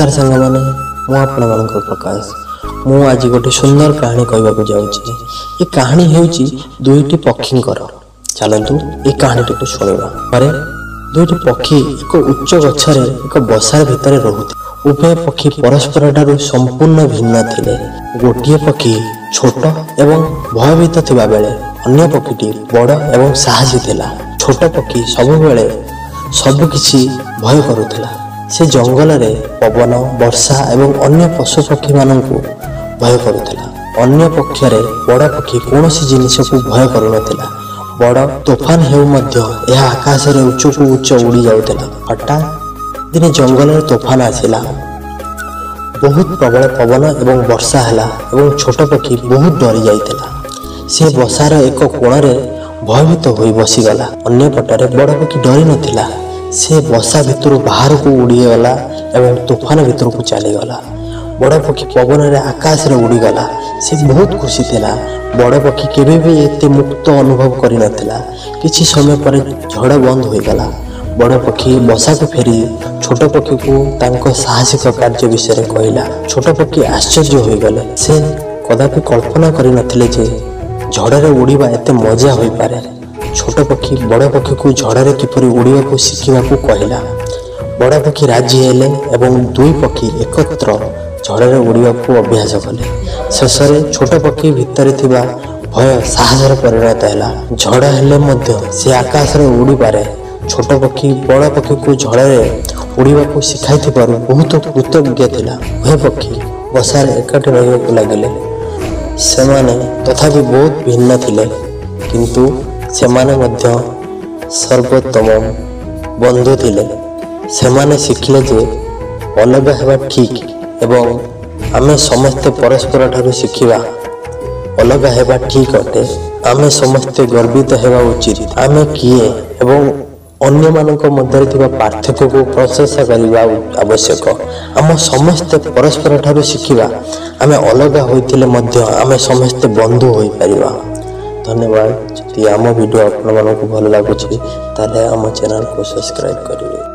नमस्कार सांग मैंने मुझे प्रकाश मु आज गोटे सुंदर कहानी कहवाक जाऊँगी। ये कहानी हूँ दुईटी पक्षी चलतु ये कहानी टी शुणा। अरे दुईटी पक्षी एक उच्च गछरे एक बसार भितर रोते। उभय पक्षी परस्पर ठारू संपूर्ण भिन्न थिले। गोटे पक्षी छोट एवं भयभीत थिबा बेले अन्य पक्षीटी बड़ एवं साहसी थिला। छोट पक्षी सबुबेले सबकिछि भय करुथिला। से जंगल रे पवन वर्षा एवं अन्य पशु पक्षी माननकु भय करुथिला। अन्य पक्षरे बड़ पक्षी कोनोसी जिनिस को भय करुनथिला। बड़ तोफान हेउ मध्य यह आकाश रे उच्चकु उच्च उड़ी जाउथिला। हठात दिने जंगल रे तोफान आसिला। बहुत प्रबल पवन एवं वर्षा हला एवं छोट पक्षी बहुत डरी जाइथिला। से बसार एक कोण रे भयभीत होई बसीगला। अन्य पटरे बड़ पक्षी डरी नथिला। से बसा भितर बाहर को उड़ीगला एवं तूफान भितर को चलीगला। बड़ पक्षी पवन रे आकाश रे उड़ीगला। से बहुत खुशी थिला। बड़ पक्षी केबे भी एते मुक्त अनुभव करि नथिला। किछि समय पर झड़ बंद होईगला। बड़ पक्षी बसा को फेरी छोट पक्षी को तांको साहसिक कार्य विषय कहला। छोट पक्षी आश्चर्य होईगले। से कदापि कल्पना करि नथिले जे झड़े उड़ीबा एते मजा होई पारे। छोट पक्षी बड़ पक्षी को झड़े किपरि उड़ीबा को शिखिबा को कहला। बड़ पक्षी राजी हेले एवं दुई पक्षी एकत्र झड़े उड़ीबा को अभ्यास कले। शेष में छोट पक्षी भितर थिबा भय साहस परिणत हैला। झड़ हेले मध्य से आकाश रे उड़ी पारे। छोट पक्षी बड़ पक्षी को झड़े उड़ीबा को शिखाई थिबारु बहुत कृतज्ञ थिला। वह पक्षी बसार एकाठी रहिबाक लागिले। सेमाने तथापि बहुत भिन्न थिले, किंतु सेमाने मध्य सर्वोत्तम बंधु थिले। सेमाने शिखिले जे अलग हेबा ठीक एवं आमे समस्ते परस्पर ठारू शिखिबा अलग हेबा ठीक अटे। आमे समस्ते गर्वित हेबा उचित। आमे किए एवं अन्य मानक मध्य थिबा पार्थक्य को प्रशंसा करिबा आवश्यक। आम समस्ते परस्पर ठारू शिखिबा। आमे अलग होइतिले मध्य आमे समस्ते बंधु होई परिबा। धन्यवाद। यदि आम वीडियो आपण मानक भल लागुछि ताले आम चैनल को सब्सक्राइब करिवे।